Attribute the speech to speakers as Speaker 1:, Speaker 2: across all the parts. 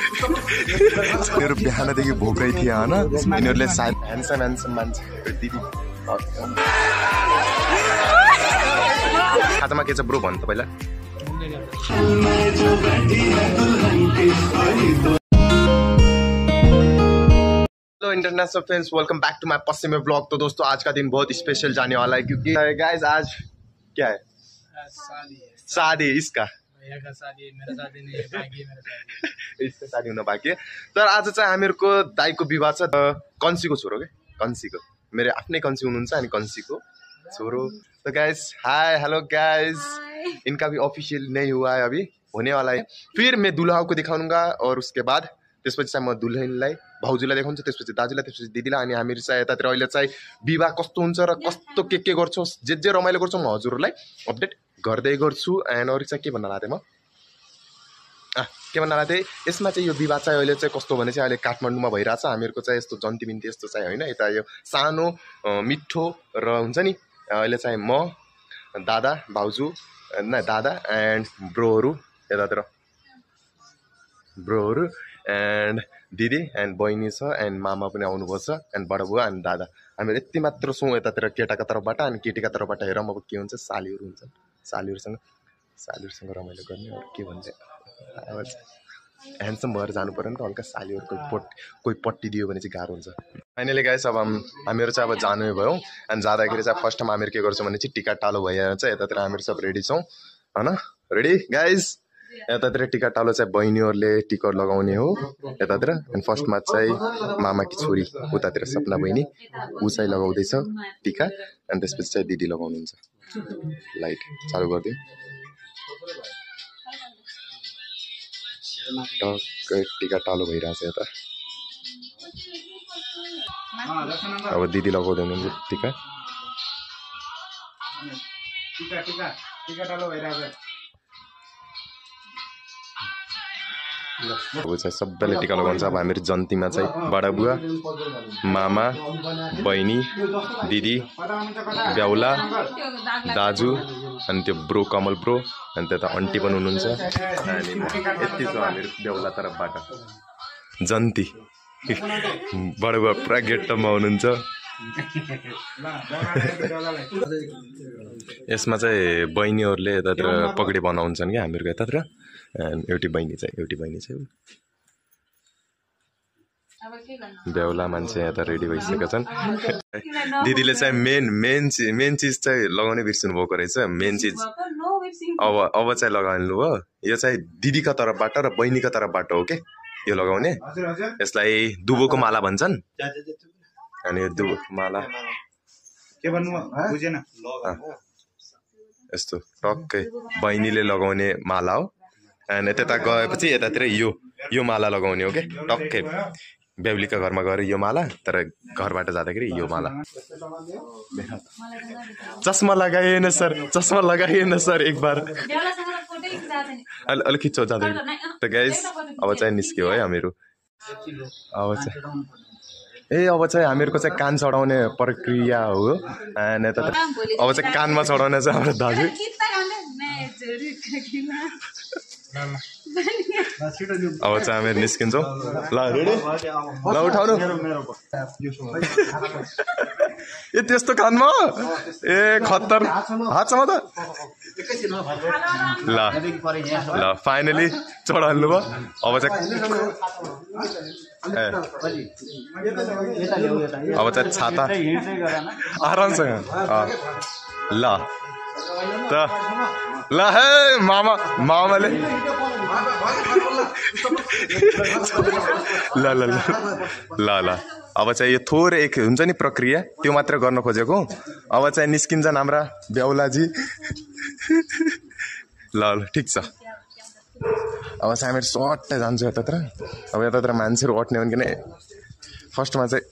Speaker 1: यिनीहरू बिहानदेखि भोकै थिए होइन यिनीहरूले सायद ह्यान्डसम मान्छे दिदी खाजामा के छ ब्रो भन्नु त पहिला hello international friends, welcome back to my पश्चिमी ब्लॉग। तो दोस्तों आज का दिन बहुत स्पेशल जाने वाला है क्योंकि गाइस आज क्या है? शादी इसका शादी मेरा शादी नहीं है, बाकी मेरा शादी इसका शादी हुन बाँकी है। तर आज चाहिँ हामीहरुको दाइको विवाह छ, कन्सीको छोरो के कन्सीको मेरो आफ्नै कन्सी हुनुहुन्छ अनि कन्सीको छोरो। तो गाइस हाय हेलो गाइस, इनका भी ऑफिशियल नहीं हुआ है, अभी होने वाला है। फिर मैं दुल्हा को दिखाऊंगा और उसके बाद त्यसपछि चाहिँ म दुल्हनलाई भाउजूलाई देखाउँछु, त्यसपछि दाजुलाई, त्यसपछि दिदीलाई अनि हामीहरु चाहिँ यतातिर अहिले चाहिँ विवाह कस्तो हुन्छ र कस्तो के गर्छौं जे रमाइलो गर्छौं म हजुरहरुलाई अपडेट गर्दै गर्छु। एन्ड अरु चाहिँ के भन्न लाग्थे म के भन्न लाग्थे यसमा चाहिँ यो विवाह चाहिँ अहिले चाहिँ कस्तो भने चाहिँ अहिले काठमाडौँमा भइराछ। हामीहरुको चाहिँ यस्तो जन्ती बिन्ती यस्तो चाहिँ हैन, यता यो सानो मिठो र हुन्छ नि अहिले चाहिँ म दादा भाउजू दादा एन्ड ब्रोहरु यतातिर ब्रोहरु एन्ड दिदी एन्ड बहिनी छ एन्ड मामा पनि आउनुभएको छ एन्ड बडा बुवा एन्ड दादा। हामी यति मात्र छौँ यतातिर केटाका तर्फबाट। अनि केटीका तर्फबाट हेरौँ अब के हुन्छ। सालीहरु हुन्छन्, सालीहरुसँग रमाइलो गर्ने अरु के भन्छ। ह्यान्डसम भएर जानु पर्यो नि त, हल्का सालीहरुको कोही पट्टी दियो भने चाहिँ गाह्रो हुन्छ। फाइनली गाइस अब हामीहरु चाहिँ अब जानु भयो अनि जाँदाखेरि चाहिँ फर्स्ट टाइम हामीहरु के गर्छौँ भने चाहिँ टिका टालो भइहाल्छ। यतातिर हामीहरु सब रेडी छौँ हैन, रेडी गाइस। यतातिर टिका टालो चाहिँ बहिनीहरुले टिकट लगाउने हो यतातिर। अनि फर्स्टमा चाहिँ मामाकी छोरी उतातिर सपना बहिनी उ चाहिँ लगाउँदैछ टिका अनि त्यसपछि चाहिँ दिदी लगाउनुहुन्छ। लाइट चालु गरिदिउँ। टक्कै टिका टालो भइरहेछ यता। अब दिदी लगाउँदै हुनुहुन्छ टिका। टिका टालो भइरहेछ। अब चाहिँ सबैले टिका लगाउँछ। अब हामीहरु जन्तीमा चाहिँ बडा बुवा मामा बहिनी दिदी ब्याउला दाजु अनि त्यो ब्रो कमल ब्रो अनि त्यता आन्टी पनि हुनुहुन्छ। अनि यति छ हामीहरु ब्याउला तर्फबाट जन्ती बडा बुवा पुरा गेटमा हुनुहुन्छ। यसमा चाहिँ बहिनीहरुले यतातिर पगडी बनाउँछन् क्या हामीहरुको यतातिर। एउटी बहिनी चाहिँ बेहुला मान्छे यता रेडी भइसकेका छन्। दिदीले चाहिँ मेन चीज चाहिँ लगाउने बिर्सिनु भएको रहेछ। मेन चीज अब चाहिँ लगाउनु भयो। यो चाहिँ दिदीका तर्फबाट र बहिनीका तर्फबाट हो के यो लगाउने। यसलाई दुबोको माला भन्छन्। अनि यो दुबोको माला के भन्नु बुझेन, यस्तो टक्कै बहिनीले लगाउने माला हो। अनि त्यता गएपछि यतातिर यो माला लगाउने हो के टक्कै बेहुलीका घरमा गएर यो माला, तर घरबाट जाँदाखेरि यो माला। चस्मा लगाइएन सर, चस्मा लगाइएन सर एक बार अलि खिच्छ जाँदै। त गाइस अब चाहिँ निस्क्यो है हामीहरु। अब चाहिँ हामीहरुको चाहिँ कान चढाउने प्रक्रिया हो। अनि अब चाहिँ कानमा चढाउने चाहिँ हाम्रो दाजु। अब चाहिँ हामीहरु निस्किन्छौँ। ल रेडी, ल उठाउनु। ए त्यस्तो कानमा ए खत्तर हातसम्म त। ल फाइनली चढाल्नु भयो। अब चाहिँ छाता आरामसँग ल त ल है मामाले ल ल ल ल ल अब चाहिँ यो थोरै एक हुन्छ नि प्रक्रिया त्यो मात्र गर्न खोजेको। अब चाहिँ निस्किन्छन् हाम्रा बेहुलाजी। ल ठिक छ। अब चाहिँ हामीहरु सट्टै जान्छौँ यतातिर। अब यतातिर मान्छेहरू अट्ने भने किन फर्स्टमा चाहिँ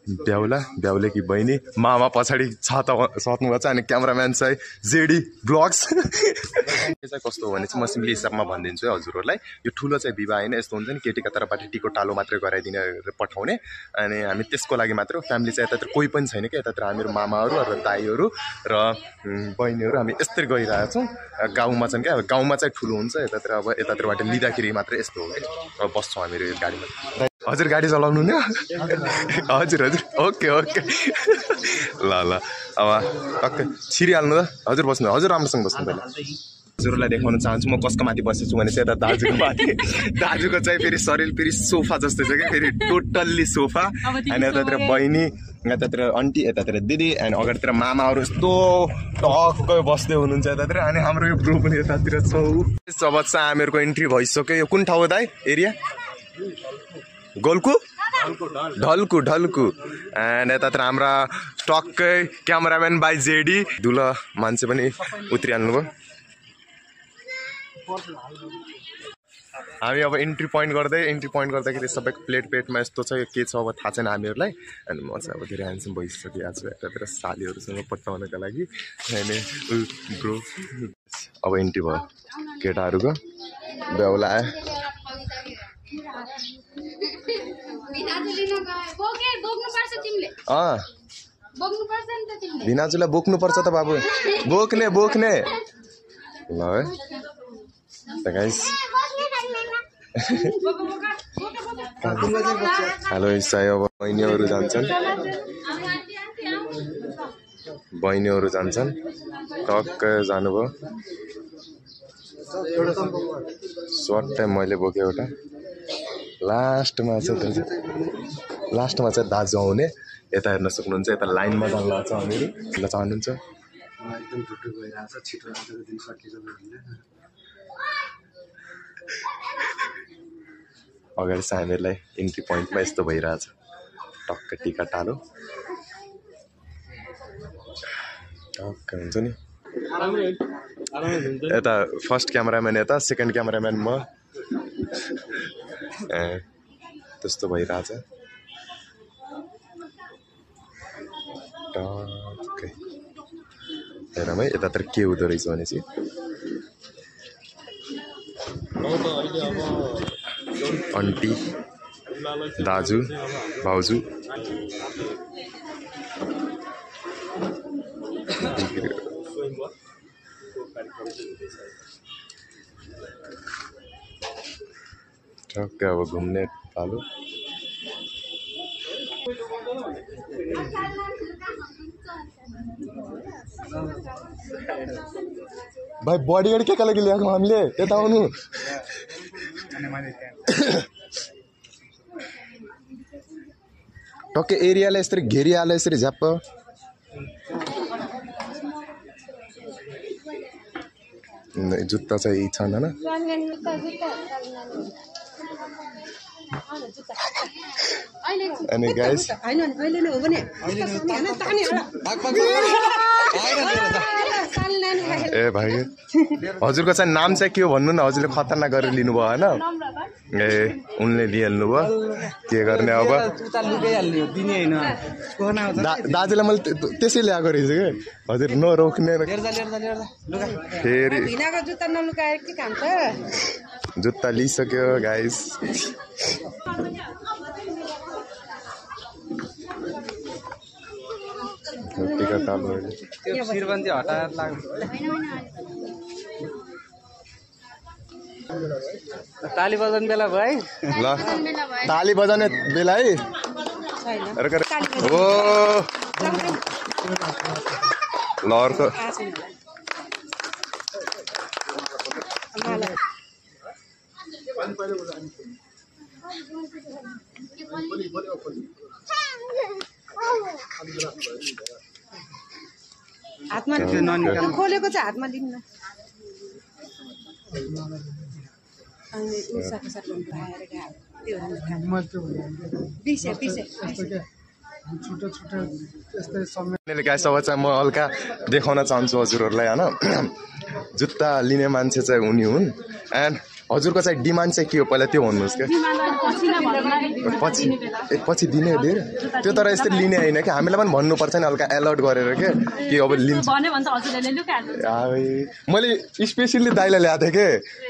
Speaker 1: ब्याउले कि बहिनी मामा पछाडि सक्नुभएको छ अनि क्यामराम्यान चाहिँ जेडी ब्लग्स चाहिँ कस्तो हो भने चाहिँ म सिम्पली हिसाबमा भनिदिन्छु है हजुरहरूलाई यो ठुलो चाहिँ विवाह होइन यस्तो हुन्छ नि केटीका तर्फबाट टिको टालो मात्रै गराइदिने पठाउने अनि हामी त्यसको लागि मात्र फ्यामिली चाहिँ यतातिर कोही पनि छैन कि यतातिर हामीहरू मामाहरू र दाईहरू र बहिनीहरू हामी यस्तै गइरहेछौँ गाउँमा छन् क्या गाउँमा चाहिँ ठुलो हुन्छ यतातिरबाट लिँदाखेरि मात्रै यस्तो हो कि अब बस्छौँ हामीहरू यो गाडीमा हजुर गाडी चलाउनु नि हजुर ओके ल अब टक्कै छिरिहाल्नु त हजुर बस्नु हजुर राम्रोसँग बस्नु पहिला हजुरलाई देखाउन चाहन्छु म कसको माथि बसेछु भने चाहिँ यता दाजुको माथि दाजुको चाहिँ फेरि शरीर फेरि सोफा जस्तै छ कि फेरि टोटल्ली सोफा अनि यतातिर बहिनी यतातिर आन्टी यतातिर दिदी अनि अगाडितिर मामाहरू यस्तो टक्कै बस्दै हुनुहुन्छ यतातिर अनि हाम्रो यो ग्रुप पनि यतातिर छौ अब चाहिँ हामीहरूको इन्ट्री भइसक्यो यो कुन ठाउँ हो दाइ एरिया गोल्कु ढल्कु एन्ड यतातिर हाम्रा टक्कै क्यामराम्यान बाई जेडी दुलो मान्छे पनि उत्रिहाल्नु भयो हामी अब इन्ट्री पोइन्ट गर्दाखेरि सबैको प्लेटमा यस्तो छ के छ अब थाहा छैन हामीहरूलाई अनि म चाहिँ अब धेरै ह्यान्डसम भइसकेको छु यतातिर सालीहरूसँग पट्टाउनको लागि अनि ब्रो अब इन्ट्री भयो केटाहरूको बेहुला आयो भिनाजुलाई बोक्नुपर्छ त बाबु बोक्ने ल है गाइस हेलो इसाई अब बहिनीहरू जान्छन् टक्कै जानुभयो सर्ट टाइम मैले बोकेँ एउटा लास्टमा चाहिँ दाजु आउने यता हेर्न सक्नुहुन्छ यता लाइनमा जानु लाग्छ हामीहरू ल चाहनुहुन्छ
Speaker 2: एकदम टुटु भइरहेछ छिटो आजको दिन सकिन्छ
Speaker 1: अगाडि चाहिँ हामीहरूलाई इन्ट्री पोइन्टमा यस्तो भइरहेछ टक्क टिका टालो टक्क हुन्छ नि यता फर्स्ट क्यामेराम्यान यता सेकेन्ड क्यामेराम्यान म त्यस्तो भइरहेछ टक्कै हेरौँ है यतातिर के हुँदो रहेछ भने चाहिँ आन्टी दाजु भाउजू टक्कै अब घुम्ने पालो भाइ बडीगार्ड के लागि ल्याएको हामीले यता आउनु टक्कै एरियालाई यसरी घेरिहाल्यो यसरी झ्याप्प जुत्ता चाहिँ छन् होइन अनि गाइस ए भाइ हजुरको चाहिँ नाम चाहिँ के हो भन्नु न हजुरले खतरनाक गरेर लिनुभयो होइन ए उनले लिइहाल्नु भयो के गर्ने अब दाजुलाई मैले त्यसै ल्याएको रहेछ कि हजुर नरोक्ने फेरि जुत्ता लिइसक्यो गाइस
Speaker 2: ताली बजाउने बेला भयो है
Speaker 1: ल ताली बजाउने बेला है ओ ल अर्को
Speaker 3: हातमा खोलेको चाहिँ हातमा दिनु न अनि उसाको साथमा भाएर गयो त्यो
Speaker 1: गाइस अब चाहिँ म हल्का देखाउन चाहन्छु हजुरहरूलाई होइन जुत्ता लिने मान्छे चाहिँ उनी हुन् एन्ड हजुरको चाहिँ डिमान्ड चाहिँ के हो पहिला त्यो भन्नुहोस् क्या पछि दिने धेर त्यो तर यस्तै लिने होइन कि हामीलाई पनि भन्नुपर्छ नि हल्का अलर्ट गरेर क्या कि अब लिन्छ मैले स्पेसली दाइलाई ल्याएको थिएँ कि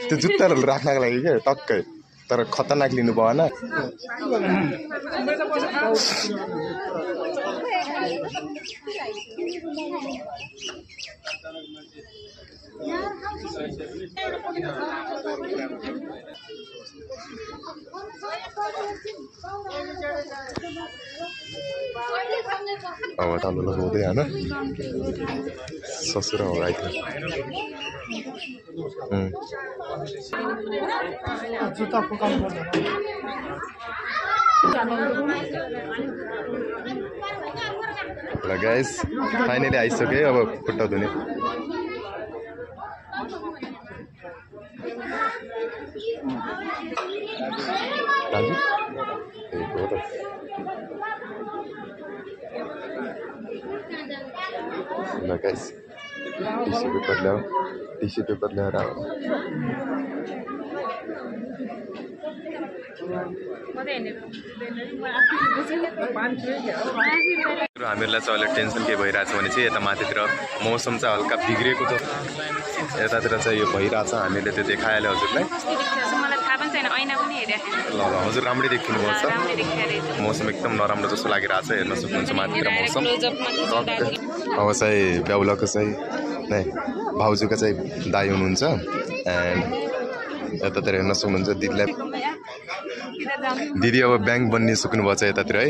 Speaker 1: त्यो जुत्ताहरू राख्नको लागि क्या टक्कै तर खतरनाक लिनु भएन अब तालु लगाउँदै होइन ससुरा हो आइथ्यो ल गाइस फाइनली आइसक्यो अब खुट्टा धुने ल गाइस टिस्यु पेपर ल्याएर हामीहरूलाई चाहिँ अहिले टेन्सन के भइरहेछ भने चाहिँ यता माथितिर मौसम चाहिँ हल्का बिग्रेको छ यतातिर चाहिँ यो भइरहेछ हामीले त्यो देखाइहाल्यो हजुरलाई ल ल हजुर राम्रै देखिनु पर्छ मौसम एकदम नराम्रो जस्तो लागिरहेछ हेर्न सक्नुहुन्छ माथितिर मौसम अब चाहिँ बेहुलाको चाहिँ नै भाउजूको चाहिँ दाइ हुनुहुन्छ एन्ड यतातिर हेर्न सक्नुहुन्छ दिदी अब ब्याङ्क बनिसक्नु भएको छ यतातिर है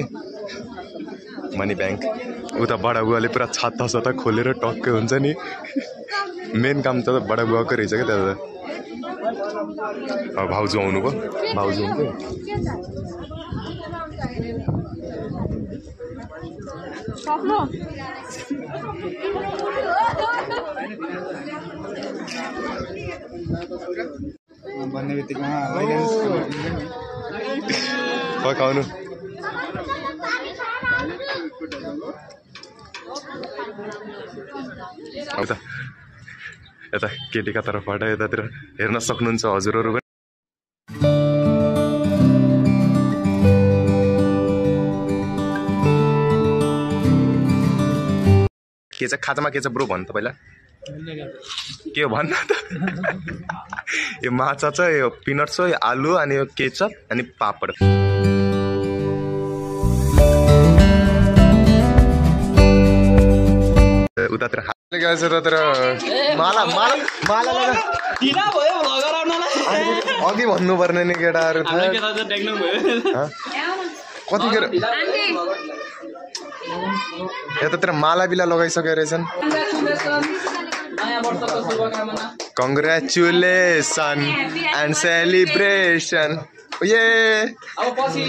Speaker 1: मनी ब्याङ्क उता बडा बुवाले पुरा छाता सता खोलेर टक्कै हुन्छ नि मेन काम त बडा बुवाको रहेछ क्या त्यता अब भाउजू आउनुभयो भाउजू हुन्थ्यो
Speaker 2: भन्ने बित्तिकै
Speaker 1: पकाउनु यता केटीका तर्फबाट यतातिर हेर्न सक्नुहुन्छ हजुरहरू पनि के छ खाजामा के छ ब्रो भन्नु त पहिला के हो भन्न त यो माछा छ यो पिनट छ यो आलु अनि यो केचप अनि पापड उतातिर माला माला माला लगा अघि भन्नुपर्ने नि केटाहरू कतिखेर यतातिर माला बिला लगाइसकेको रहेछन् कङ्ग्रेचुलेसन एन्ड सेलिब्रेसन ये
Speaker 4: अब पछि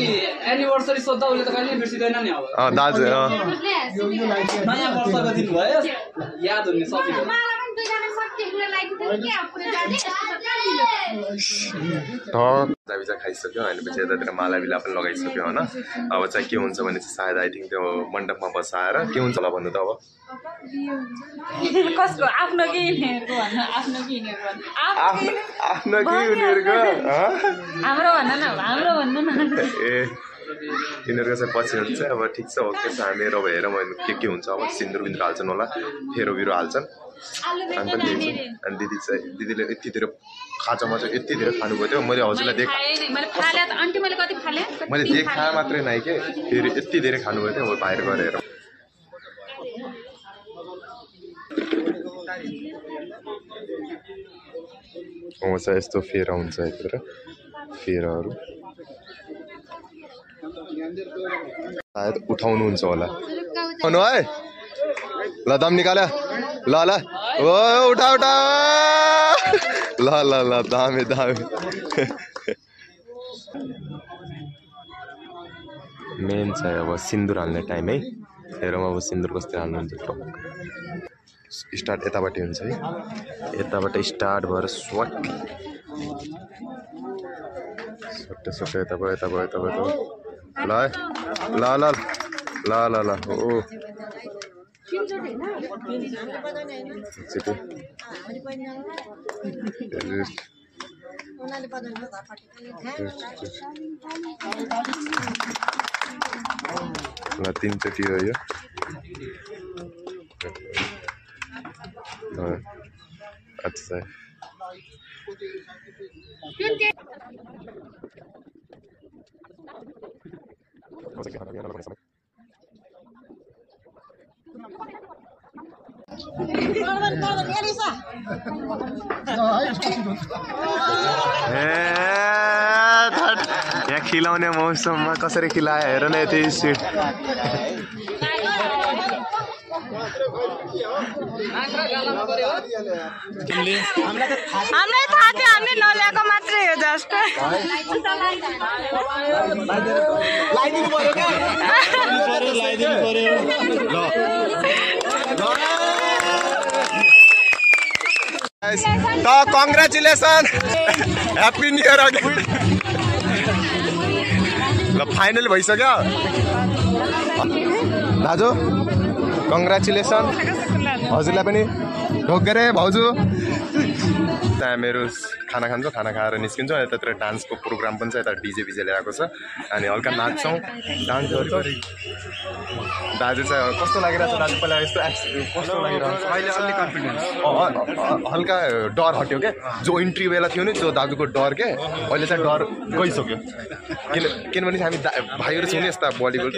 Speaker 4: एनिभर्सरी सोध्दा उले त कहिले बिर्सिदैन नि अब
Speaker 1: दाजु
Speaker 4: नयाँ वर्षको दिन भयो याद हुने सजिलो
Speaker 1: जाबिजा खाइसक्यो अनि पछि यतातिर माला बिला पनि लगाइसक्यो होइन अब चाहिँ के हुन्छ भने चाहिँ सायद आई थिङ्क त्यो मण्डपमा बसाएर के हुन्छ होला भन्नु त अब
Speaker 3: कसको आफ्नो कि यिनीहरुको भन्न आफ्नो कि
Speaker 1: आफ्नो कि उनीहरुको
Speaker 3: हाम्रो भन्न न हाम्रो भन्नु न
Speaker 1: ए यिनीहरुको चाहिँ पछि हुन्छ अब ठिक छ ओके छ हामी अब हेरौँ के हुन्छ अब सिन्दुर बिन्दुर हाल्छन् होला फेरो बिरो हाल्छन् अनि पनि अनि दिदी चाहिँ दिदीले यति धेरै खाजामा चाहिँ यति धेरै खानुभयो थियो मैले हजुरलाई मैले देखाए मात्रै नै के फेरि यति धेरै खानुभयो थियो अब बाहिर गएर हेरौँ चाहिँ यस्तो फेरा हुन्छ यतातिर फेराहरू सायद उठाउनुहुन्छ होला आउनु है ल दम निकाल्यो ल ल ओ उठा उठा ल ल ल दामी दामी मेन चाहिँ अब सिन्दुर हाल्ने टाइम है हेरौँ अब सिन्दुर कसरी हाल्नुहुन्छ स्टार्ट यताबाट हुन्छ है यताबाट स्टार्ट भएर स्वाट सट्टै सट्टै यता भयो यता भयो यता भयो ल ल ल ल ल ल ओ ल 3 चोटि हो यो अच्छा यहाँ खिलाउने मौसममा कसरी खिलायो हेर न यति स्विट
Speaker 3: हामीलाई थाहा थियो हामीले नल्याएको मात्रै हो जस्तो
Speaker 1: त कङ्ग्रेचुलेसन ह्याप्पी न्यु इयर ल फाइनल भइसक्यो दाजु कङ्ग्रेचुलेसन हजुरलाई पनि ढोकेरे भाउजू त्यहाँ मेरो खाना खान्छ खाना खाएर निस्किन्छौँ यतातिर डान्सको प्रोग्राम पनि छ यता डिजे बिजे ल्याएको छ अनि हल्का नाच्छौँ डान्स वरिपरि दाजु चाहिँ कस्तो लागिरहेको छ दाजु पहिला यस्तो कस्तो लागिरहेको छ
Speaker 2: अहिले अलि कन्फिडेन्स
Speaker 1: हल्का डर हट्यो क्या जो इन्ट्री बेला थियो नि जो दाजुको डर के अहिले चाहिँ डर गइसक्यो किनभने हामी भाइहरू छौँ नि यस्ता बलिउड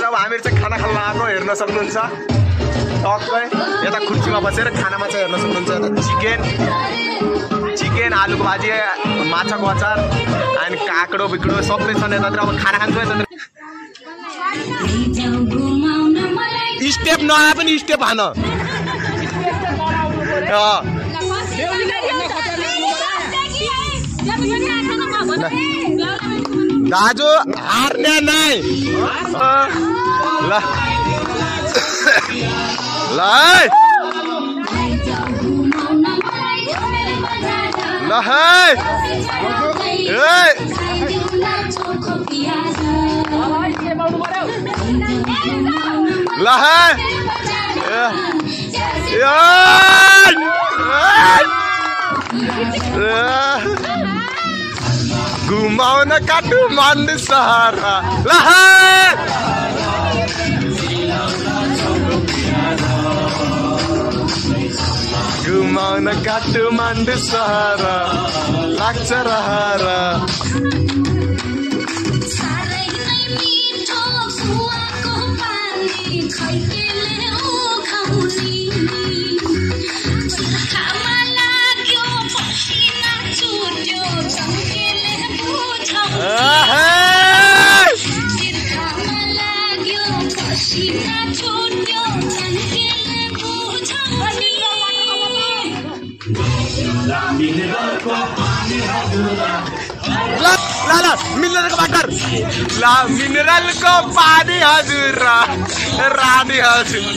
Speaker 1: अब हामीहरू चाहिँ खाना खान आएको हेर्न सक्नुहुन्छ टक्कै यता खुर्चीमा बसेर खानामा चाहिँ हेर्न सक्नुहुन्छ चिकन आलुको भाजी माछाको अचार अनि काँक्रो बिक्रो सबै छन् यतातिर अब खाना खान्छौँ यतातिर स्टेप नआए पनि स्टेप हान दाजु हार्ने नै ल ल ल है ल है घुमाउन काठमाडौँ सहर ल घुमाउन काठमाडौँ सहर लाग्छ रहर ला मिनरल को बाटर ला मिनरल को पानी हजुर रानी हजुर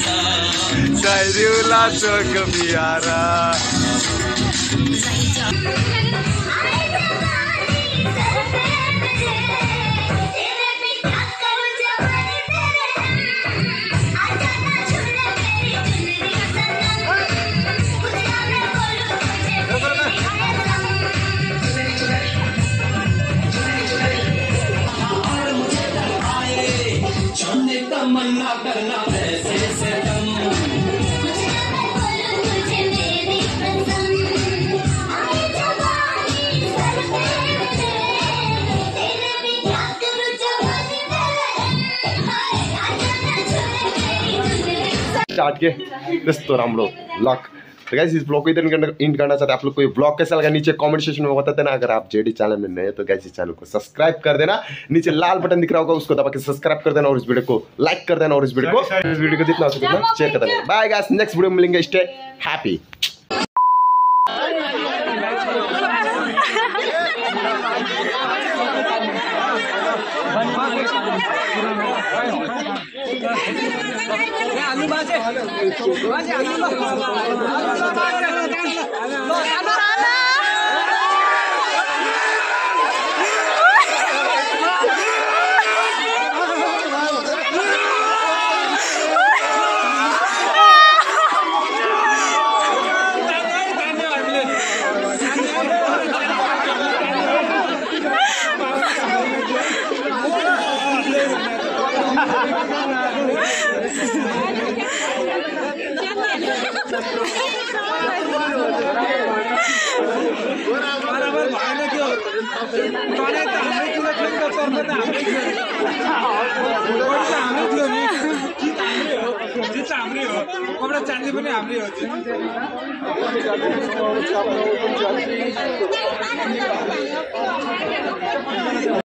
Speaker 1: गइदिउला चोक बिहारा
Speaker 4: तमन्ना करना ऐसे से
Speaker 1: स्टार्ट के त्यस्तो राम्रो लक तो गाइस इस ब्लॉग को इधर इंड करना चाहते हैं आप लोग को ये ब्लॉग कैसा लगा नीचे कमेंट सेक्शन में बताते ना। अगर आप जेडी चैनल में नए हैं तो गाइस इस चैनल को सब्सक्राइब कर देना, नीचे लाल बटन दिख रहा होगा उसको दबा के सब्सक्राइब कर देना और इस वीडियो को लाइक कर देना और इस वीडियो को जितना हो सके उतना शेयर कर देना। बाय गाइस, नेक्स्ट वीडियो में मिलेंगे। Stay happy.
Speaker 5: चाँदी पनि हाम्रै हो।